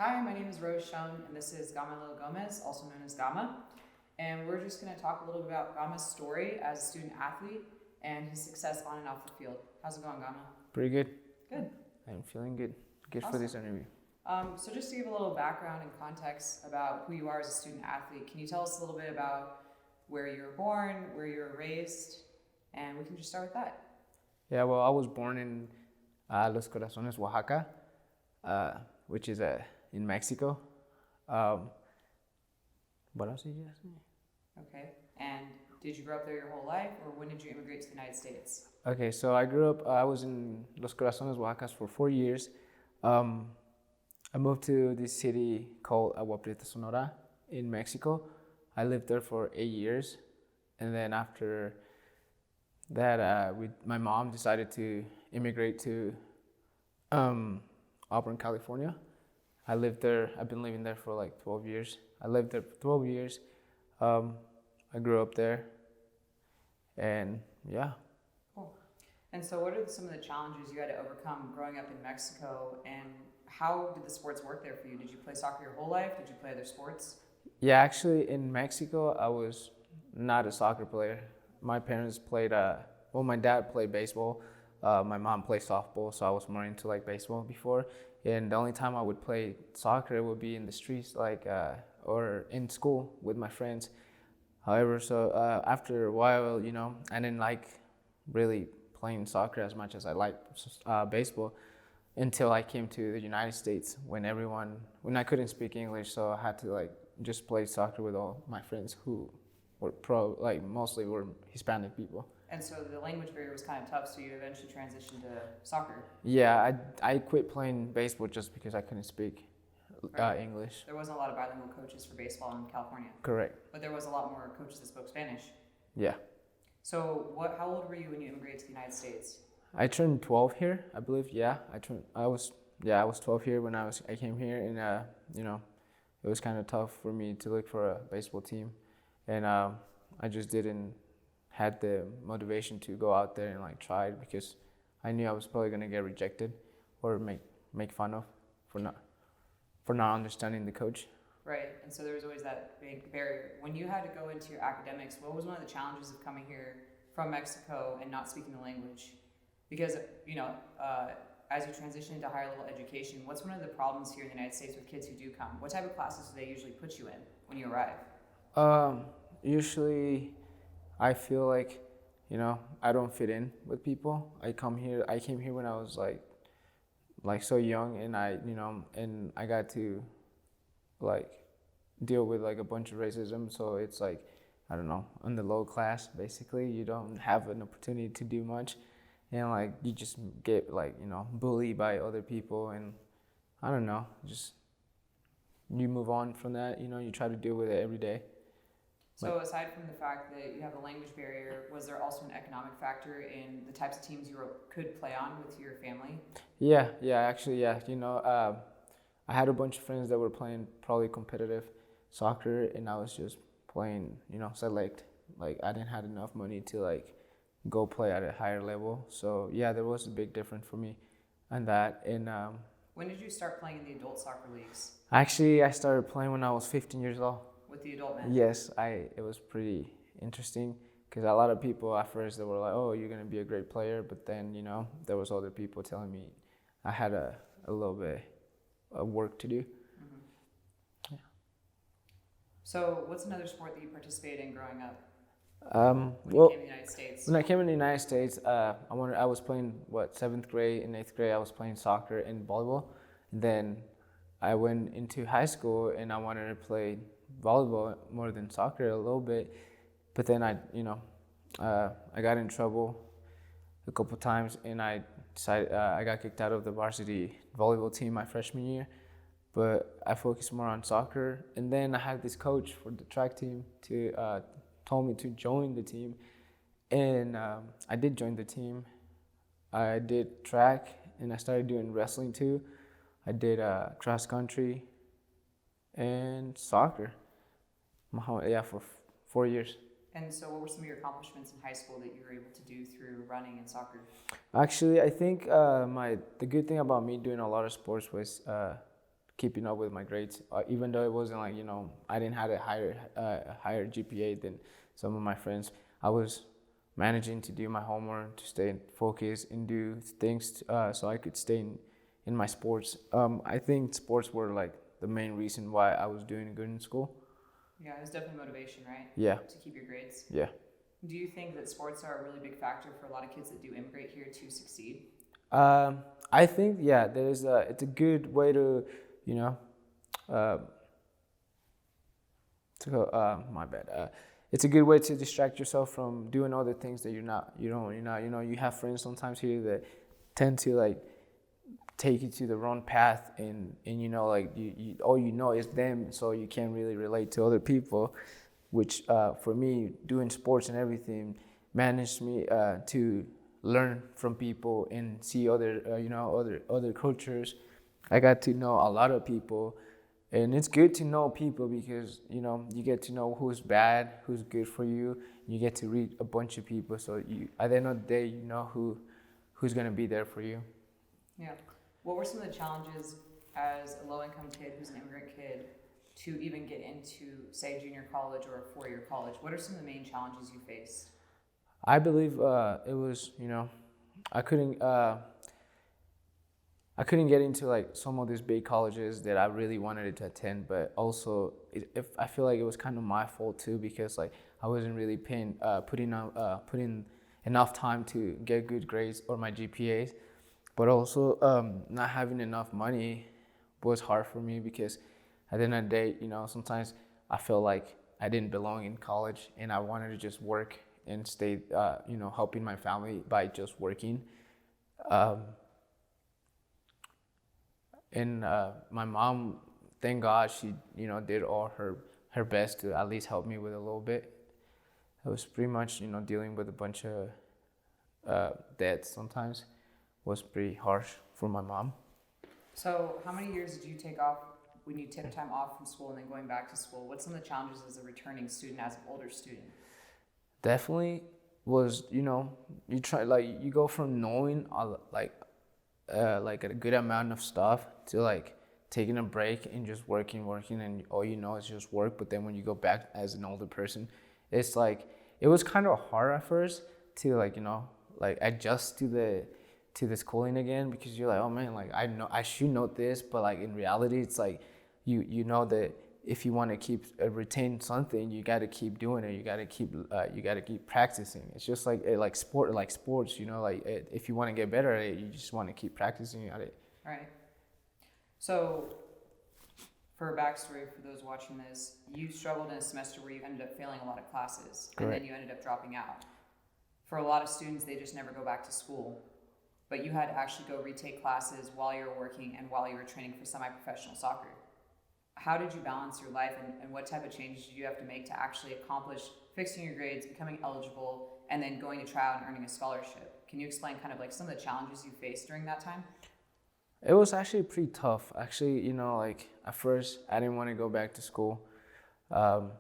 Hi, my name is Shoen, and this is Gamaliel Gómez, also known as Gama. And we're just going to talk a little bit about Gama's story as a student athlete and his success on and off the field. How's it going, Gama? Pretty good. Good. I'm feeling good. Good Awesome. for this interview. So just to give a little background and context about who you are as a student athlete, can you tell us a little bit about where you were born, where you were raised, and we can just start with that. Yeah, well, I was born in Los Corazones, Oaxaca, which is in Mexico. What else did you ask me? Okay. And did you grow up there your whole life, or when did you immigrate to the United States? Okay, so I grew up, I was in Los Corazones, Oaxaca for 4 years. I moved to this city called Agua Prieta, Sonora in Mexico. I lived there for 8 years. And then after that, my mom decided to immigrate to Auburn, California. I lived there, I've been living there for like 12 years. I lived there for 12 years. I grew up there. And yeah. Cool. And so what are some of the challenges you had to overcome growing up in Mexico, and how did the sports work there for you? Did you play soccer your whole life? Did you play other sports? Yeah, actually in Mexico, I was not a soccer player. My parents played, my dad played baseball. My mom played softball, so I was more into like baseball before. And the only time I would play soccer would be in the streets, or in school with my friends. However, after a while, I didn't like really playing soccer as much as I liked baseball until I came to the United States when I couldn't speak English, so I had to just play soccer with all my friends who were mostly were Hispanic people. And so the language barrier was kind of tough, so you eventually transitioned to soccer. Yeah, I quit playing baseball just because I couldn't speak English. There wasn't a lot of bilingual coaches for baseball in California. Correct. But there was a lot more coaches that spoke Spanish. Yeah. So how old were you when you immigrated to the United States? I turned 12 here, I believe. Yeah, I was 12 here when I came here, and it was kind of tough for me to look for a baseball team, and I just didn't had the motivation to go out there and try it because I knew I was probably gonna get rejected or make fun of for not understanding the coach. Right, and so there was always that big barrier. When you had to go into your academics, what was one of the challenges of coming here from Mexico and not speaking the language? Because, as you transition into higher level education, what's one of the problems here in the United States with kids who do come? What type of classes do they usually put you in when you arrive? Usually I feel like, I don't fit in with people. I came here when I was so young, and I got to deal with a bunch of racism. So it's I don't know, on the low class, basically, you don't have an opportunity to do much. And you just get bullied by other people, and I don't know, just you move on from that, you try to deal with it every day. So aside from the fact that you have a language barrier, was there also an economic factor in the types of teams you could play on with your family? Yeah, actually, yeah. I had a bunch of friends that were playing probably competitive soccer, and I was just playing, select. I didn't have enough money to go play at a higher level. So yeah, there was a big difference for me on that. And when did you start playing in the adult soccer leagues? Actually, I started playing when I was 15 years old. With the adult men? Yes, it was pretty interesting because a lot of people at first they were like, "Oh, you're gonna be a great player," but then there was other people telling me I had a little bit of work to do. Mm-hmm. Yeah. So what's another sport that you participated in growing up? When you came to the United States? When I came in the United States, I was playing 7th grade and 8th grade. I was playing soccer and volleyball. Then I went into high school and I wanted to play volleyball more than soccer a little bit, but then I got in trouble a couple times, and I decided I got kicked out of the varsity volleyball team my freshman year. But I focused more on soccer, and then I had this coach for the track team told me to join the team, and I did join the team. I did track, and I started doing wrestling too. I did cross country and soccer. For 4 years. And so what were some of your accomplishments in high school that you were able to do through running and soccer? Actually, I think the good thing about me doing a lot of sports was keeping up with my grades, even though it wasn't like, I didn't have a higher GPA than some of my friends. I was managing to do my homework, to stay focused and do things so I could stay in my sports. I think sports were like the main reason why I was doing good in school. Yeah, it's definitely motivation, right? Yeah. To keep your grades. Yeah. Do you think that sports are a really big factor for a lot of kids that do immigrate here to succeed? I think, yeah, it's a good way to, uh, my bad. It's a good way to distract yourself from doing other things that you have friends sometimes here that tend to like take you to the wrong path, and like you all is them, so you can't really relate to other people, which for me, doing sports and everything managed me to learn from people and see other cultures. I got to know a lot of people, and it's good to know people because you get to know who's bad, who's good for you. You get to read a bunch of people, so you at the end of the day, you know who's gonna be there for you. Yeah. What were some of the challenges as a low-income kid who's an immigrant kid to even get into, say, junior college or a four-year college? What are some of the main challenges you faced? I believe it was, I couldn't get into like some of these big colleges that I really wanted to attend, but also I feel like it was kind of my fault too, because like I wasn't really putting enough time to get good grades or my GPAs, but also not having enough money was hard for me, because at the end of the day, sometimes I felt like I didn't belong in college and I wanted to just work and stay, helping my family by just working. And my mom, thank God, she did all her best to at least help me with a little bit. I was pretty much dealing with a bunch of debts sometimes. Was pretty harsh for my mom. So how many years did you take off when you took time off from school and then going back to school? What's some of the challenges as a returning student, as an older student? Definitely was, you try, like, you go from knowing like a good amount of stuff to like taking a break and just working, and all is just work. But then when you go back as an older person, it's like, it was kind of hard at first to like, like adjust to the schooling again, because you're like, oh man, like I should know this, but like in reality, it's like you know that if you want to keep retain something, you got to keep doing it. You got to keep practicing. It's just like sports. If you want to get better at it, you just want to keep practicing at it. Right. So, for a backstory for those watching this, you struggled in a semester where you ended up failing a lot of classes, and Correct. then you ended up dropping out. For a lot of students, they just never go back to school. But you had to actually go retake classes while you were working and while you were training for semi-professional soccer. How did you balance your life, and what type of changes did you have to make to actually accomplish fixing your grades, becoming eligible, and then going to try out and earning a scholarship? Can you explain kind of like some of the challenges you faced during that time? It was actually pretty tough. Actually, like at first, I didn't want to go back to school. I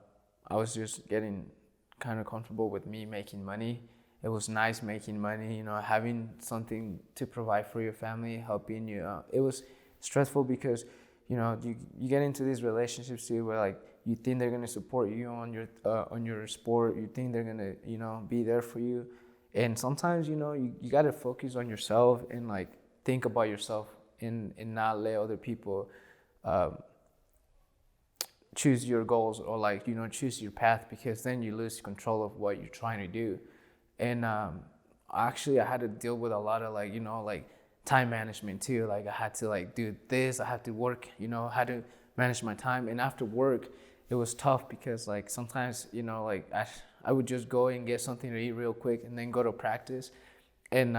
was just getting kind of comfortable with me making money. It was nice making money, having something to provide for your family, helping you. It was stressful because, you get into these relationships too, where like you think they're gonna support you on your sport. You think they're gonna, be there for you, and sometimes you gotta focus on yourself and like think about yourself and not let other people choose your goals or like choose your path, because then you lose control of what you're trying to do. And actually, I had to deal with a lot of like time management too. Like I had to like do this. I had to work. I had to manage my time. And after work, it was tough because like sometimes like I would just go and get something to eat real quick and then go to practice. And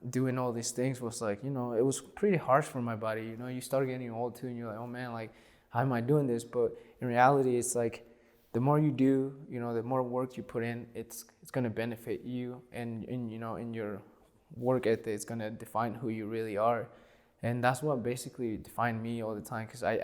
doing all these things was like it was pretty harsh for my body. You start getting old too, and you're like, oh man, like how am I doing this? But in reality, it's like, the more you do, the more work you put in, it's gonna benefit you, and in your work ethic, it's gonna define who you really are, and that's what basically defined me all the time. Because I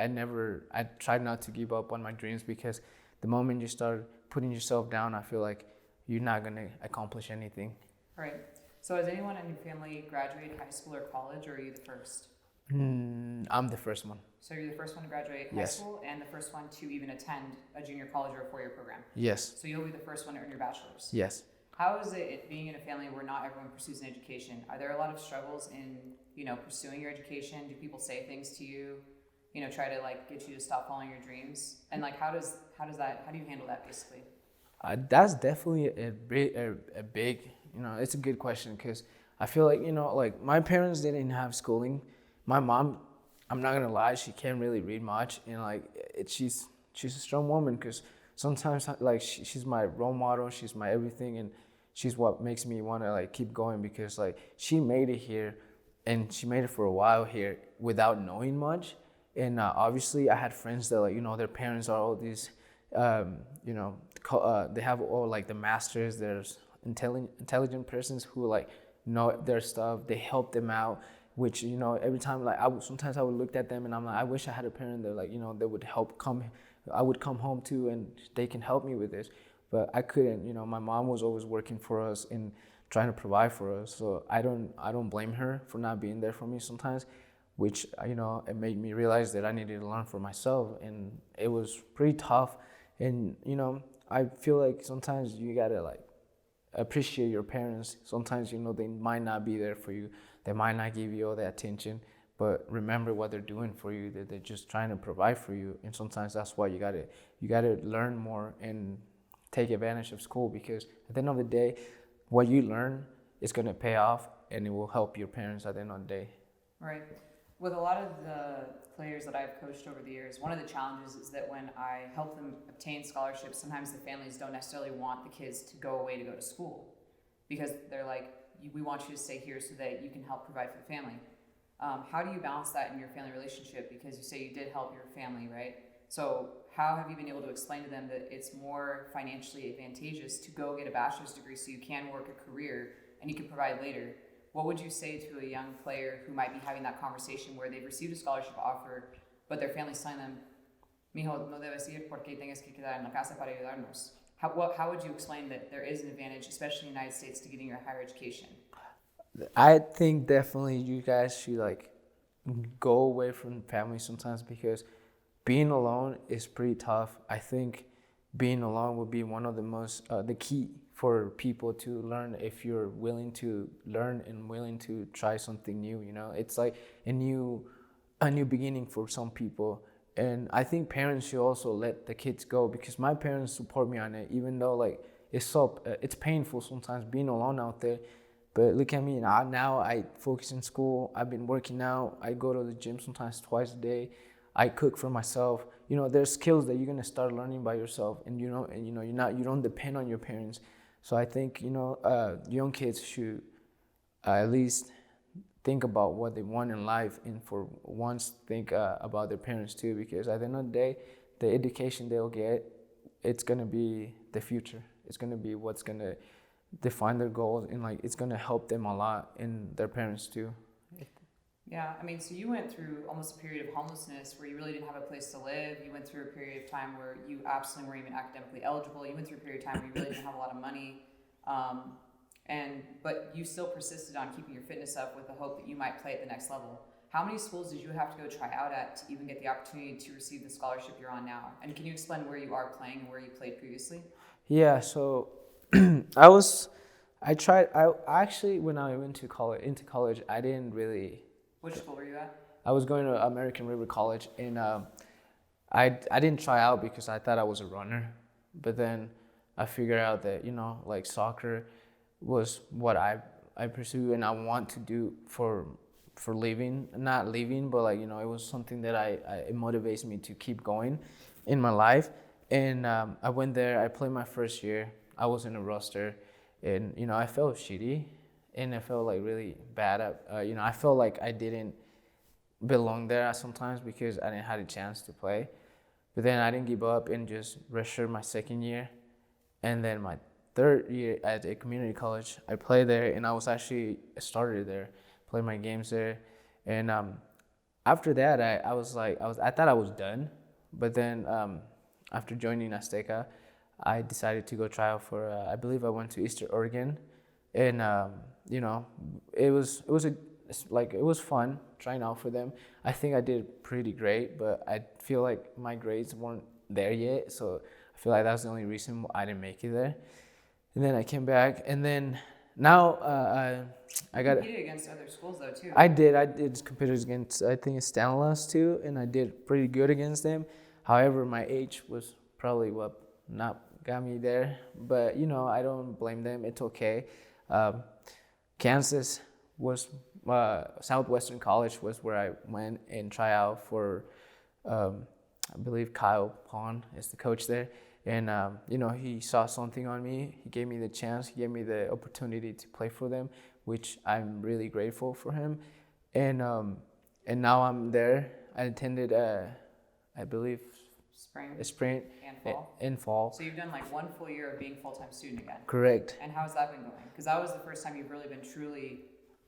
tried not to give up on my dreams, because the moment you start putting yourself down, I feel like you're not gonna accomplish anything. Right. So has anyone in your family graduated high school or college, or are you the first? I'm the first one. So you're the first one to graduate high Yes. school and the first one to even attend a junior college or a four-year program. Yes. So you'll be the first one to earn your bachelor's. Yes. How is it being in a family where not everyone pursues an education? Are there a lot of struggles in, pursuing your education? Do people say things to you, try to like get you to stop following your dreams? And like, how do you handle that basically? That's definitely a big, it's a good question because I feel like, like my parents didn't have schooling. My mom, I'm not gonna lie, she can't really read much, and like she's a strong woman because sometimes like she's my role model, she's my everything, and she's what makes me want to like keep going because like she made it here, and she made it for a while here without knowing much, and obviously I had friends that like their parents are all these, they have all like the masters, there's intelligent persons who like know their stuff, they help them out. Which every time like sometimes I would look at them and I'm like I wish I had a parent that like they would I would come home to and they can help me with this, but I couldn't. My mom was always working for us and trying to provide for us, so I don't blame her for not being there for me sometimes, which it made me realize that I needed to learn for myself, and it was pretty tough. And I feel like sometimes you gotta like appreciate your parents. Sometimes they might not be there for you, they might not give you all the attention, but remember what they're doing for you, that they're just trying to provide for you. And sometimes that's why you gotta learn more and take advantage of school, because at the end of the day what you learn is going to pay off and it will help your parents at the end of the day. Right. With a lot of the players that I've coached over the years, one of the challenges is that when I help them obtain scholarships, sometimes the families don't necessarily want the kids to go away to go to school because they're like, we want you to stay here so that you can help provide for the family. How do you balance that in your family relationship? Because you say you did help your family, right? So how have you been able to explain to them that it's more financially advantageous to go get a bachelor's degree so you can work a career and you can provide later? What would you say to a young player who might be having that conversation where they've received a scholarship offer, but their family's telling them, mijo, no debes ir porque tengas que quedar en la casa para ayudarnos? How would you explain that there is an advantage, especially in the United States, to getting a higher education? I think definitely you guys should like go away from family sometimes, because being alone is pretty tough. I think being alone would be one of the most the key for people to learn, if you're willing to learn and willing to try something new. It's like a new beginning for some people. And I think parents should also let the kids go, because my parents support me on it, even though like it's painful sometimes being alone out there. But look at me now. I focus in school. I've been working out. I go to the gym sometimes twice a day. I cook for myself. There's skills that you're gonna start learning by yourself, and you don't depend on your parents. So I think young kids should at least think about what they want in life, and for once think about their parents too, because at the end of the day, the education they'll get, it's gonna be the future. It's gonna be what's gonna define their goals, and like it's gonna help them a lot, and their parents too. Yeah, I mean, so you went through almost a period of homelessness where you really didn't have a place to live. You went through a period of time where you absolutely weren't even academically eligible. You went through a period of time where you really didn't have a lot of money. But you still persisted on keeping your fitness up with the hope that you might play at the next level. How many schools did you have to go try out at to even get the opportunity to receive the scholarship you're on now? And can you explain where you are playing and where you played previously? Yeah, so I actually, when I went to college, I didn't really. Which school were you at? I was going to American River College, and I didn't try out because I thought I was a runner. But then I figured out that like soccer was what I pursue and I want to do for living, not living, but like it was something that it motivates me to keep going in my life. And I went there. I played my first year. I was in a roster, and I felt shitty. And I felt like really bad at, I felt like I didn't belong there sometimes because I didn't have a chance to play. But then I didn't give up and just redshirt my second year. And then my third year at a community college, I played there, and I was actually started there, played my games there. And after that, I thought I was done. But then after joining Azteca, I decided to go try out for, I believe I went to Eastern Oregon. And it was it's like it was fun trying out for them. I think I did pretty great, but I feel like my grades weren't there yet, so I feel like that's the only reason I didn't make it there. And then I came back, and then now I got. Competed against other schools though too. I did compete against, I think it's Stanislaus too, and I did pretty good against them. However, my age was probably what not got me there, but I don't blame them. It's okay. Kansas was Southwestern College was where I went and try out for. I believe Kyle Pond is the coach there, and he saw something on me. He gave me the chance. He gave me the opportunity to play for them, which I'm really grateful for him. And now I'm there. I attended, I believe, spring and fall. So you've done like 1 full year of being full-time student again. Correct. And how's that been going? Because that was the first time you've really been truly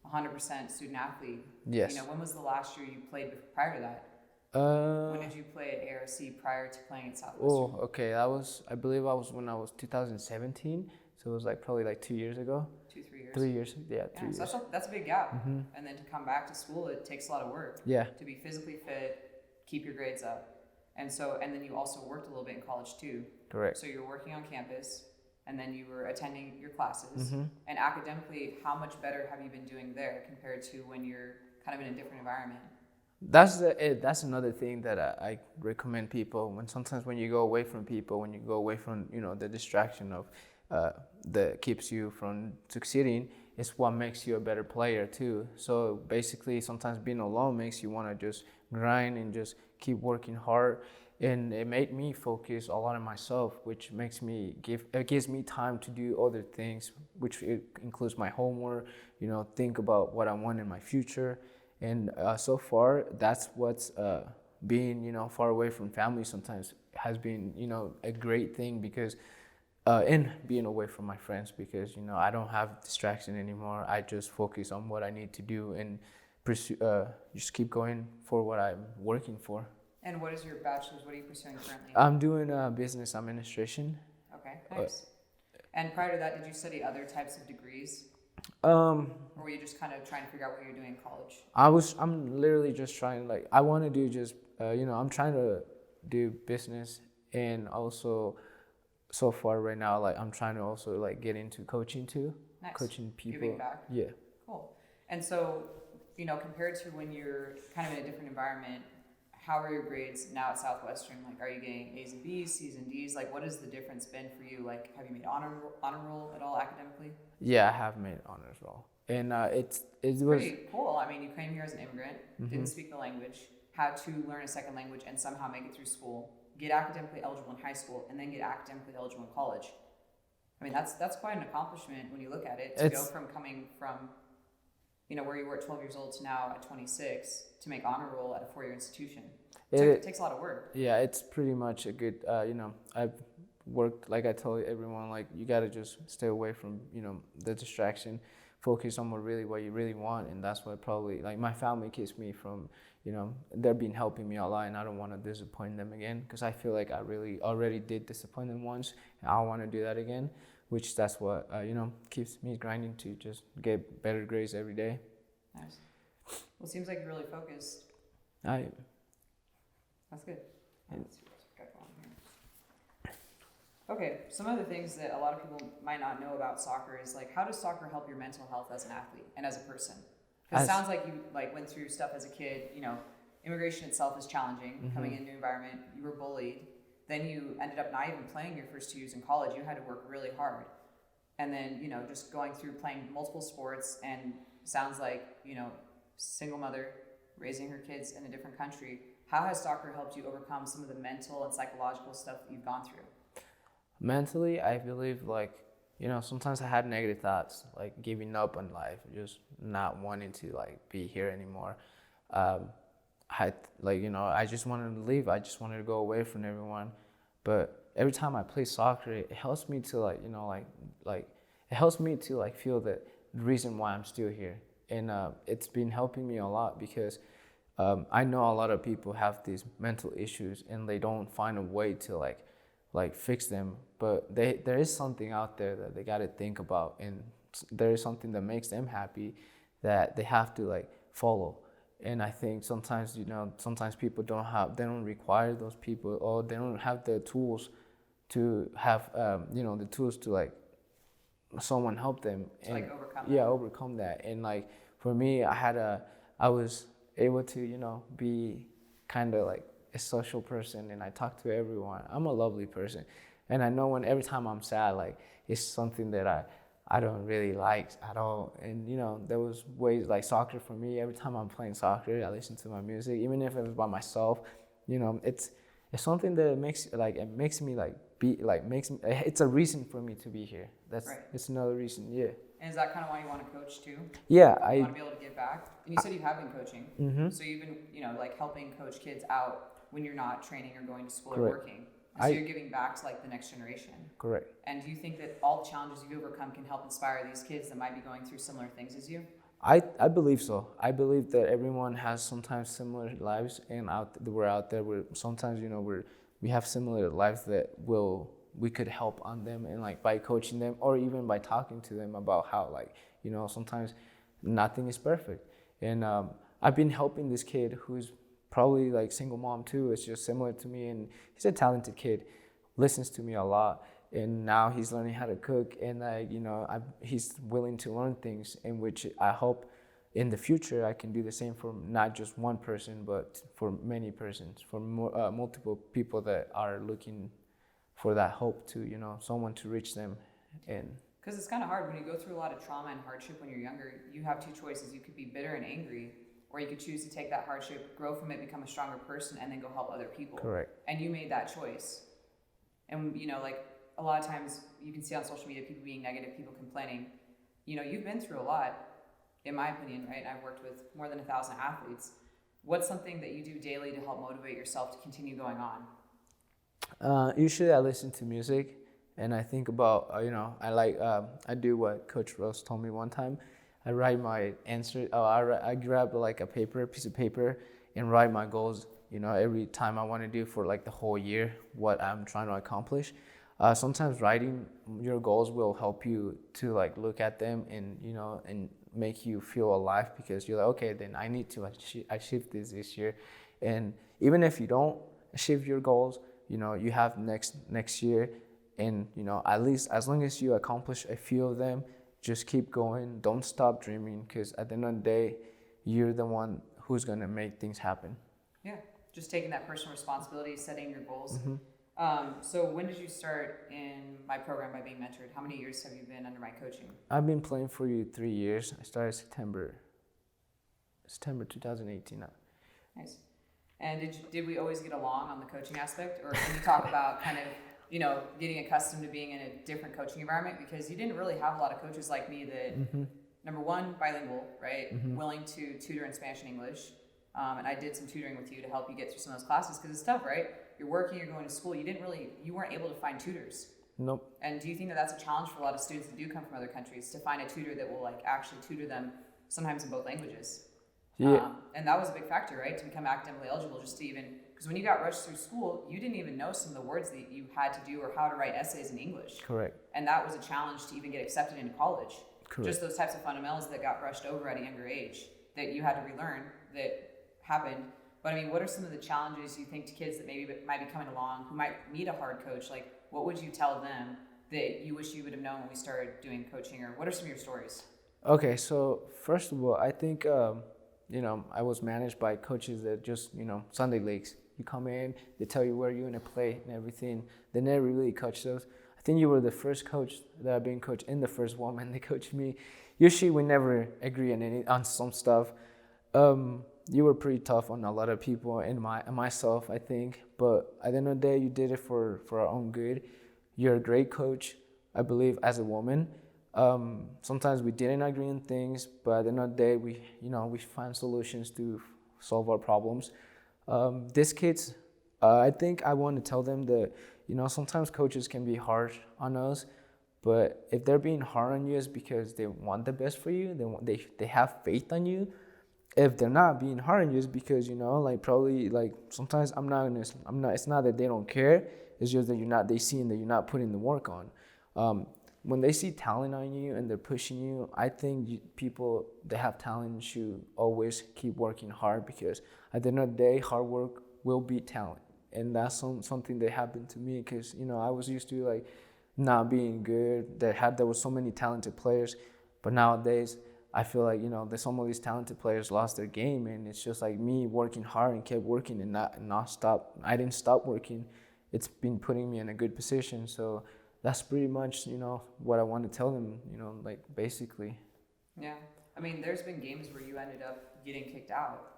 100% student athlete. Yes. When was the last year you played prior to that? When did you play at ARC prior to playing at Southwestern? Oh, okay. I believe I was when I was 2017. So it was like probably like 2 years ago. 3 years. 3 years, yeah, 3 years. So that's a big gap. Mm-hmm. And then to come back to school, it takes a lot of work. Yeah. To be physically fit, keep your grades up. And then you also worked a little bit in college too. Correct. So you were working on campus, and then you were attending your classes. Mm-hmm. And academically, how much better have you been doing there compared to when you're kind of in a different environment? That's another thing that I recommend people sometimes when you go away from people, when you go away from the distraction of that keeps you from succeeding, is what makes you a better player too. So basically, sometimes being alone makes you want to just grind and just keep working hard, and it made me focus a lot on myself, which gives me time to do other things, which includes my homework. Think about what I want in my future. And so far, that's what's being, far away from family sometimes has been, a great thing because, and being away from my friends because, I don't have distraction anymore. I just focus on what I need to do and pursue, just keep going for what I'm working for. And what is your bachelor's? What are you pursuing currently? I'm doing business administration. Okay, nice. And prior to that, did you study other types of degrees? Or were you just kind of trying to figure out what you're doing in college? I'm literally just trying, I want to do just, I'm trying to do business, and also so far right now, I'm trying to also get into coaching too. Nice. Coaching people. Giving back. Yeah. Cool. And so, compared to when you're kind of in a different environment, how are your grades now at Southwestern? Are you getting A's and B's, C's and D's? What has the difference been for you? Have you made honor roll at all academically? Yeah, I have made honors roll, and it was pretty cool. I mean, you came here as an immigrant, mm-hmm. didn't speak the language, had to learn a second language, and somehow make it through school, get academically eligible in high school, and then get academically eligible in college. I mean, that's quite an accomplishment when you look at it. To go from coming from, where you were at 12 years old to now at 26 to make honor roll at a 4-year institution. It takes a lot of work. Yeah, it's pretty much a good, I've worked, like I told everyone, you got to just stay away from, the distraction, focus on what you really want. And that's what probably, my family keeps me from, they've been helping me a lot, and I don't want to disappoint them again because I feel like I really already did disappoint them once, and I want to do that again, which that's what, keeps me grinding to just get better grades every day. Nice. Well, it seems like you're really focused. That's good. Let's see what's got going here. Okay, some other things that a lot of people might not know about soccer is how does soccer help your mental health as an athlete and as a person? Because it sounds like you went through stuff as a kid. Immigration itself is challenging. Mm-hmm. Coming into a new environment, you were bullied. Then you ended up not even playing your first 2 years in college. You had to work really hard, and then just going through playing multiple sports, and sounds like single mother raising her kids in a different country. How has soccer helped you overcome some of the mental and psychological stuff that you've gone through? Mentally, I believe sometimes I had negative thoughts, giving up on life, just not wanting to be here anymore. I just wanted to leave. I just wanted to go away from everyone. But every time I play soccer, it helps me to it helps me to feel the reason why I'm still here. And it's been helping me a lot because I know a lot of people have these mental issues and they don't find a way to fix them. But there is something out there that they got to think about, and there is something that makes them happy that they have to like follow. And I think sometimes, sometimes people they don't require those people, or they don't have the tools to have, the tools to like someone help them to like overcome that. Overcome that. And like for me, I was able to, be kind of like a social person, and I talk to everyone. I'm a lovely person, and I know every time I'm sad, like it's something that I don't really like at all. And there was ways like soccer for me. Every time I'm playing soccer, I listen to my music, even if it's by myself. It's something that makes me like be like makes me. It's a reason for me to be here. It's another reason. Yeah. And is that kind of why you want to coach too? Yeah, I want to be able to give back. And you said you have been coaching, so you've been like helping coach kids out when you're not training or going to school or working. So you're giving back to like the next generation. Correct. And do you think that all the challenges you've overcome can help inspire these kids that might be going through similar things as you? I believe so. I believe that everyone has sometimes similar lives, and we're out there. Sometimes we have similar lives that we could help on them, and like by coaching them, or even by talking to them about how sometimes nothing is perfect. And I've been helping this kid who's probably like single mom too. It's just similar to me, and he's a talented kid, listens to me a lot, and now he's learning how to cook, and he's willing to learn things, in which I hope in the future I can do the same for not just one person, but for many persons, for multiple people that are looking for that hope to someone to reach them. And because it's kind of hard when you go through a lot of trauma and hardship when you're younger. You have two choices. You could be bitter and angry, or you could choose to take that hardship, grow from it, become a stronger person, and then go help other people. Correct. And you made that choice. And like a lot of times you can see on social media people being negative, people complaining. You've been through a lot, in my opinion, right? And I've worked with more than 1,000 athletes. What's something that you do daily to help motivate yourself to continue going on? Usually I listen to music, and I think about, I do what Coach Rose told me one time. I write my answer. I grab like a piece of paper, and write my goals. Every time I want to do for like the whole year, what I'm trying to accomplish. Sometimes writing your goals will help you to like look at them and make you feel alive, because you're like, okay, then I need to achieve this year. And even if you don't achieve your goals, you have next year, and at least as long as you accomplish a few of them, just keep going. Don't stop dreaming, because at the end of the day, you're the one who's gonna make things happen. Yeah, just taking that personal responsibility, setting your goals. Mm-hmm. So when did you start in my program by being mentored? How many years have you been under my coaching? I've been playing for you 3 years. I started September 2018 now. Nice. And did we always get along on the coaching aspect, or can you talk about kind of getting accustomed to being in a different coaching environment? Because you didn't really have a lot of coaches like me that, number one, bilingual, right? Willing to tutor in Spanish and English. And I did some tutoring with you to help you get through some of those classes, because it's tough, right? You're working, you're going to school. You weren't able to find tutors. Nope. And do you think that that's a challenge for a lot of students that do come from other countries, to find a tutor that will like actually tutor them sometimes in both languages? Yeah. And that was a big factor, right? To become academically eligible, just to even, because when you got rushed through school, you didn't even know some of the words that you had to do, or how to write essays in English. Correct. And that was a challenge to even get accepted into college. Correct. Just those types of fundamentals that got brushed over at a younger age that you had to relearn that happened. But I mean, what are some of the challenges you think to kids that maybe might be coming along who might need a hard coach? Like, what would you tell them that you wish you would have known when we started doing coaching, or what are some of your stories? Okay, so first of all, I think, I was managed by coaches that just, Sunday leagues. You come in, they tell you where you're going to play and everything. They never really coached us. I think you were the first coach that I've been coached, and the first woman that coached me. Usually we never agree on some stuff. You were pretty tough on a lot of people, and myself, I think. But at the end of the day, you did it for our own good. You're a great coach, I believe, as a woman. Sometimes we didn't agree on things, but at the end of the day, we find solutions to solve our problems. These kids, I think I want to tell them that, sometimes coaches can be harsh on us, but if they're being hard on you, it's because they want the best for you. They have faith on you. If they're not being hard on you, it's because, probably sometimes it's not that they don't care. It's just that they seeing that you're not putting the work on. when they see talent on you and they're pushing you, I think people that have talent should always keep working hard, because at the end of the day, hard work will beat talent. And that's something that happened to me, because, you know, I was used to like not being good. There were so many talented players, but nowadays I feel like, you know, that some of these talented players lost their game, and it's just like me working hard and kept working and not stop. I didn't stop working. It's been putting me in a good position. So that's pretty much, you know, what I want to tell them, you know, like basically. Yeah. I mean, there's been games where you ended up getting kicked out.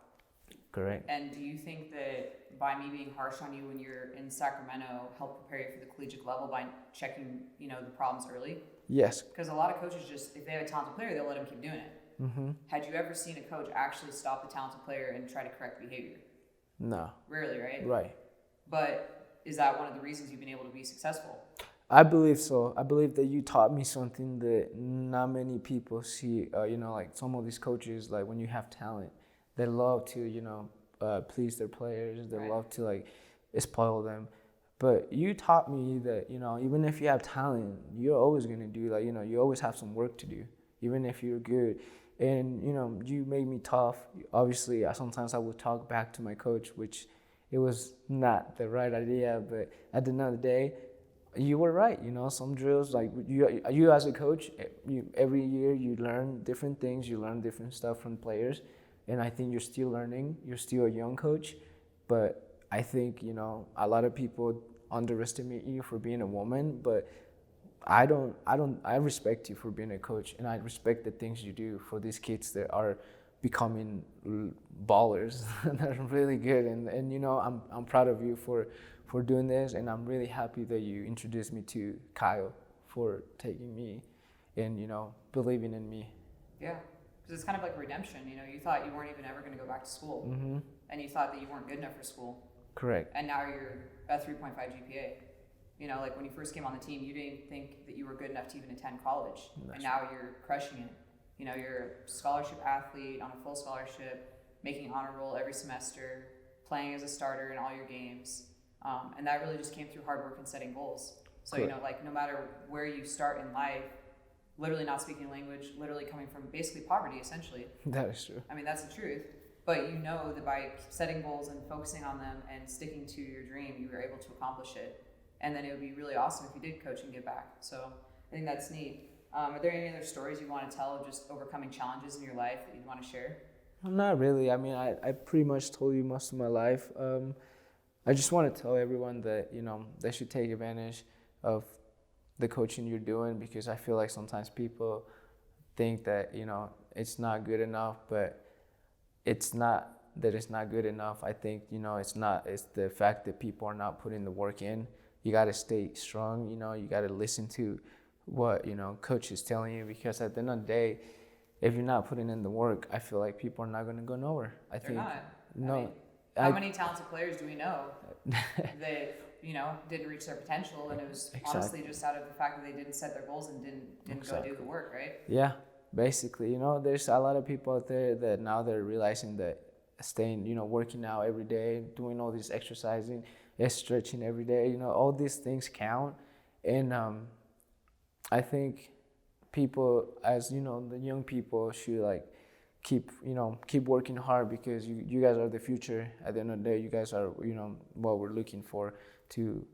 Correct. And do you think that by me being harsh on you when you're in Sacramento helped prepare you for the collegiate level by checking, you know, the problems early? Yes. Because a lot of coaches just, if they have a talented player, they'll let him keep doing it. Mm-hmm. Had you ever seen a coach actually stop the talented player and try to correct behavior? No. Rarely, right? Right. But is that one of the reasons you've been able to be successful? I believe so. I believe that you taught me something that not many people see. You know, like some of these coaches, like when you have talent, they love to, you know, please their players. They love to like spoil them. But you taught me that, you know, even if you have talent, you're always gonna do, like, you know, you always have some work to do, even if you're good. And, you know, you made me tough. Obviously, sometimes I would talk back to my coach, which it was not the right idea. But at the end of the day, you were right. You know, some drills, like you as a coach, every year you learn different things. You learn different stuff from players. And I think you're still learning. You're still a young coach. But I think, you know, a lot of people underestimate you for being a woman. But I respect you for being a coach. And I respect the things you do for these kids that are becoming ballers. They're really good. And you know, I'm proud of you for doing this, and I'm really happy that you introduced me to Kyle for taking me and, you know, believing in me. Yeah, because it's kind of like redemption. You know, you thought you weren't even ever going to go back to school, Mm-hmm. and you thought that you weren't good enough for school. Correct. And now you're a 3.5 GPA. You know, like when you first came on the team, you didn't think that you were good enough to even attend college, and now you're crushing it. You know, you're a scholarship athlete on a full scholarship, making honor roll every semester, playing as a starter in all your games. And that really just came through hard work and setting goals. So, you know, like no matter where you start in life, literally not speaking language, literally coming from basically poverty, essentially. That is true. I mean, that's the truth. But you know that by setting goals and focusing on them and sticking to your dream, you were able to accomplish it. And then it would be really awesome if you did coach and give back. So I think that's neat. Are there any other stories you want to tell of just overcoming challenges in your life that you'd want to share? Not really. I mean, I pretty much told you most of my life. I just want to tell everyone that, you know, they should take advantage of the coaching you're doing, because I feel like sometimes people think that, you know, it's not good enough, but it's not that it's not good enough. I think, you know, it's the fact that people are not putting the work in. You got to stay strong, you know, you got to listen to what, you know, coach is telling you, because at the end of the day, if you're not putting in the work, I feel like people are not going to go nowhere. They're not. No. I mean, how many talented players do we know that, you know, didn't reach their potential, and it was honestly just out of the fact that they didn't set their goals and didn't go do the work, right? Yeah, basically, you know, there's a lot of people out there that now they're realizing that staying, you know, working out every day, doing all this exercising, stretching every day, you know, all these things count. And I think people, as you know, the young people should like keep working hard, because you guys are the future. At the end of the day, you guys are, you know, what we're looking for to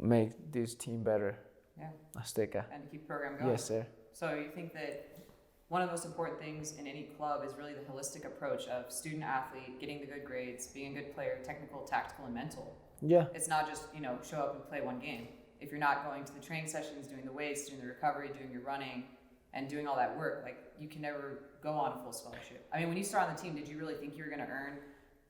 make this team better. Yeah. Azteca. And to keep the program going. Yes, sir. So you think that one of the most important things in any club is really the holistic approach of student athlete, getting the good grades, being a good player, technical, tactical, and mental. Yeah. It's not just, you know, show up and play one game. If you're not going to the training sessions, doing the weights, doing the recovery, doing your running, and doing all that work, like, you can never go on a full scholarship. I mean, when you start on the team, did you really think you were going to earn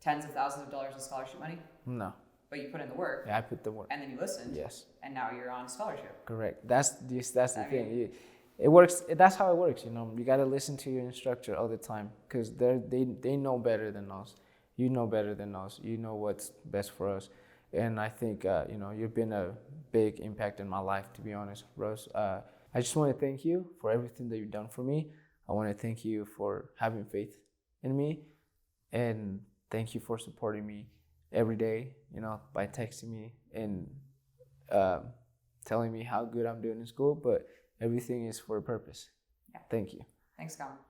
tens of thousands of dollars of scholarship money? No. But you put in the work. Yeah, I put the work. And then you listened. Yes. And now you're on scholarship. Correct. That's the thing. It works. That's how it works. You know, you got to listen to your instructor all the time, because they know better than us. You know better than us. You know what's best for us. And I think, you know, you've been a big impact in my life, to be honest, Rose. I just want to thank you for everything that you've done for me. I want to thank you for having faith in me, and thank you for supporting me every day, you know, by texting me and telling me how good I'm doing in school. But everything is for a purpose. Yeah. Thank you. Thanks, Gama.